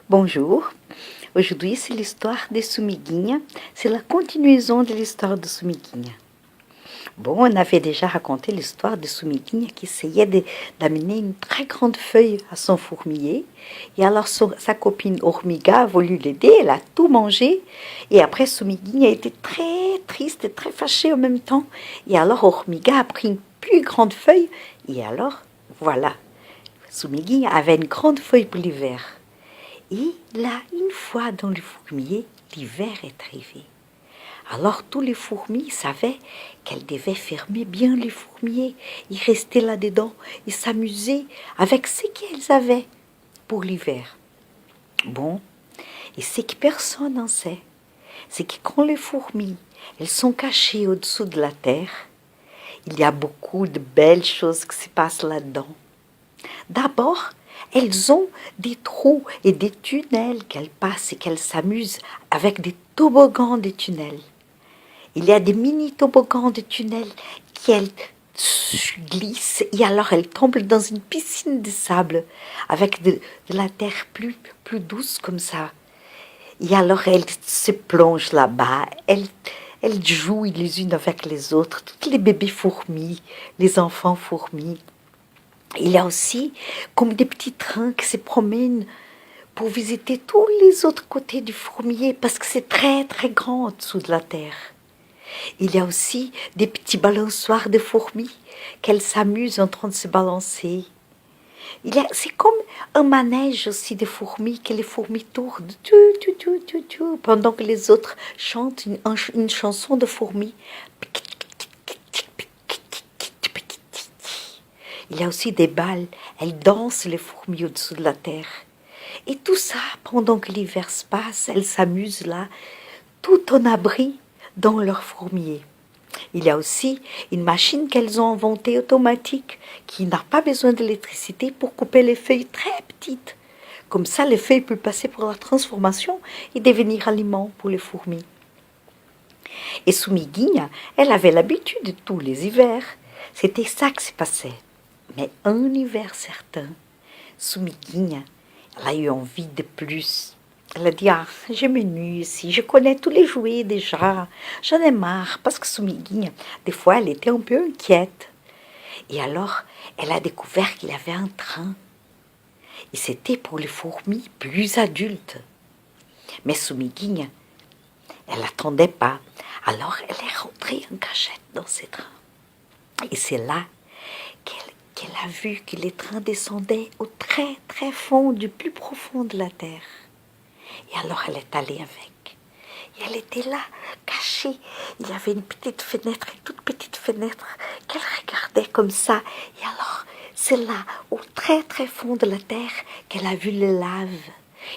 Bonjour, aujourd'hui c'est l'histoire de Sumiguinha, c'est la continuation de l'histoire de Sumiguinha. Bon, on avait déjà raconté l'histoire de Sumiguinha qui essayait d'amener une très grande feuille à son fourmilier. Et alors sa copine Hormiga a voulu l'aider, elle a tout mangé. Et après Sumiguinha était très triste et très fâchée en même temps. Et alors Hormiga a pris une plus grande feuille. Et alors, voilà, Sumiguinha avait une grande feuille pour l'hiver. Et là, une fois dans le fourmilier, l'hiver est arrivé. Alors tous les fourmis savaient qu'elles devaient fermer bien les fourmiliers. Ils restaient là-dedans et s'amusaient avec ce qu'elles avaient pour l'hiver. Bon, et ce que personne n'en sait, c'est que quand les fourmis, elles sont cachées au-dessous de la terre, il y a beaucoup de belles choses qui se passent là-dedans. D'abord, elles ont des trous et des tunnels qu'elles passent et qu'elles s'amusent avec des toboggans de tunnels. Il y a des mini toboggans de tunnels qu'elles glissent et alors elles tombent dans une piscine de sable avec de la terre plus douce comme ça. Et alors elles se plongent là-bas, elles jouent les unes avec les autres, toutes les bébés fourmis, les enfants fourmis. Il y a aussi comme des petits trains qui se promènent pour visiter tous les autres côtés du fourmilier parce que c'est très très grand en dessous de la terre. Il y a aussi des petits balançoires de fourmis qu'elles s'amusent en train de se balancer. C'est comme un manège aussi de fourmis que les fourmis tournent pendant que les autres chantent une chanson de fourmis. Il y a aussi des balles, elles dansent les fourmis au-dessous de la terre. Et tout ça, pendant que l'hiver se passe, elles s'amusent là, tout en abri dans leur fourmilier. Il y a aussi une machine qu'elles ont inventée automatique, qui n'a pas besoin d'électricité pour couper les feuilles très petites. Comme ça, les feuilles peuvent passer pour la transformation et devenir aliment pour les fourmis. Et Sumiguinha, elle avait l'habitude de tous les hivers. C'était ça qui se passait. Mais un hiver certain, Sumiguinha, elle a eu envie de plus. Elle a dit, je m'ennuie ici, je connais tous les jouets déjà, j'en ai marre, parce que Sumiguinha, des fois, elle était un peu inquiète. Et alors, elle a découvert qu'il y avait un train. Et c'était pour les fourmis plus adultes. Mais Sumiguinha, elle n'attendait pas. Alors, elle est rentrée en cachette dans ce train. Et c'est là qu'elle a vu que les trains descendaient au très très fond, du plus profond de la terre. Et alors elle est allée avec. Et elle était là, cachée. Il y avait une petite fenêtre, une toute petite fenêtre, qu'elle regardait comme ça. Et alors, c'est là, au très très fond de la terre, qu'elle a vu les laves.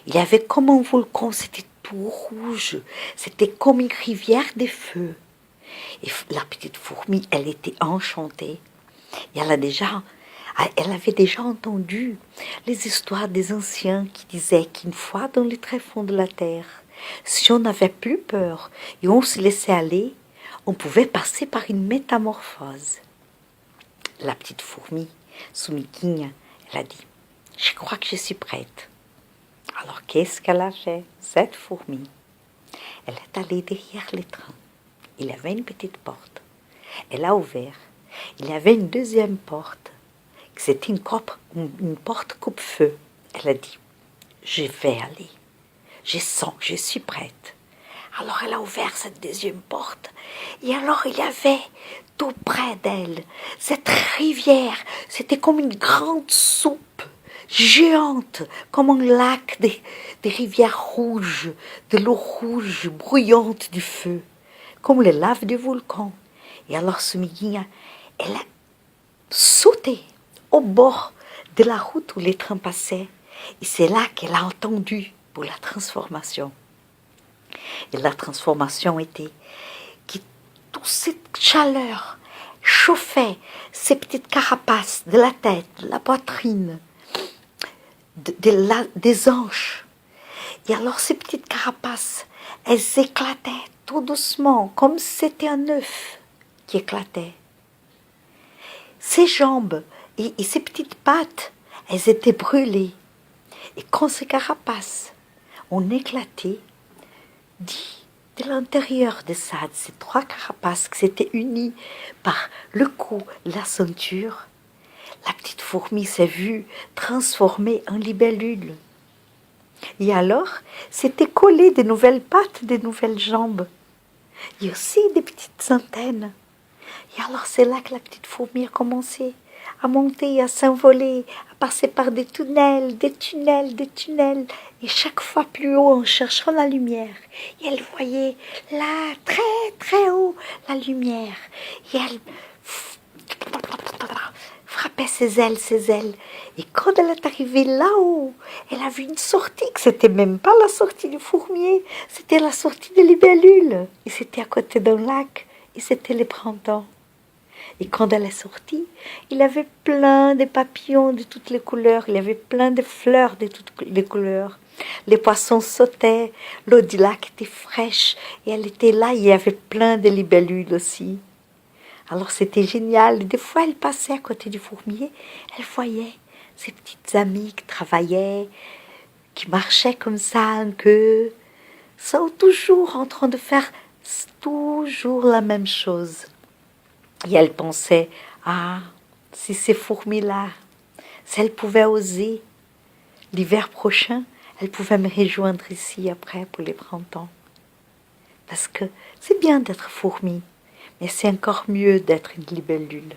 Il y avait comme un volcan, c'était tout rouge. C'était comme une rivière de feu. Et la petite fourmi, elle était enchantée. Et elle avait déjà entendu les histoires des anciens qui disaient qu'une fois dans les tréfonds de la terre, si on n'avait plus peur et on se laissait aller, on pouvait passer par une métamorphose. La petite fourmi, Sumiguinha, elle a dit, je crois que je suis prête. Alors qu'est-ce qu'elle a fait, cette fourmi? Elle est allée derrière les trains. Il y avait une petite porte. Elle a ouvert. Il y avait une deuxième porte. C'était une porte coupe-feu. Elle a dit, je vais aller. Je sens que je suis prête. Alors elle a ouvert cette deuxième porte. Et alors il y avait tout près d'elle cette rivière. C'était comme une grande soupe géante, comme un lac des rivières rouges, de l'eau rouge bruyante du feu, comme les laves du volcan. Et alors Sumiguinha, elle a sauté au bord de la route où les trains passaient. Et c'est là qu'elle a entendu pour la transformation. Et la transformation était que toute cette chaleur chauffait ces petites carapaces de la tête, de la poitrine, des hanches. Et alors ces petites carapaces, elles éclataient tout doucement, comme si c'était un œuf qui éclatait. Ses jambes et ses petites pattes, elles étaient brûlées. Et quand ces carapaces on éclatait, dit de l'intérieur de ça, de ces trois carapaces qui s'étaient unies par le cou, la ceinture, la petite fourmi s'est vue transformée en libellule. Et alors, s'étaient collées des nouvelles pattes, des nouvelles jambes, et aussi des petites antennes. Et alors, c'est là que la petite fourmi a commencé à monter, à s'envoler, à passer par des tunnels, des tunnels, des tunnels, et chaque fois plus haut en cherchant la lumière. Et elle voyait là, très très haut, la lumière. Et elle frappait ses ailes, ses ailes. Et quand elle est arrivée là-haut, elle a vu une sortie, que c'était même pas la sortie du fourmier, c'était la sortie de libellule. Et c'était à côté d'un lac, et c'était le printemps. Et quand elle est sortie, il avait plein de papillons de toutes les couleurs, il y avait plein de fleurs de toutes les couleurs. Les poissons sautaient, l'eau du lac était fraîche, et elle était là, il y avait plein de libellules aussi. Alors c'était génial, des fois elle passait à côté du fourmier, elle voyait ses petites amies qui travaillaient, qui marchaient comme ça en queue, sont toujours en train de faire toujours la même chose. Et elle pensait, ah, si ces fourmis-là, si elles pouvaient oser, l'hiver prochain, elles pouvaient me rejoindre ici après pour les printemps. Parce que c'est bien d'être fourmi, mais c'est encore mieux d'être une libellule.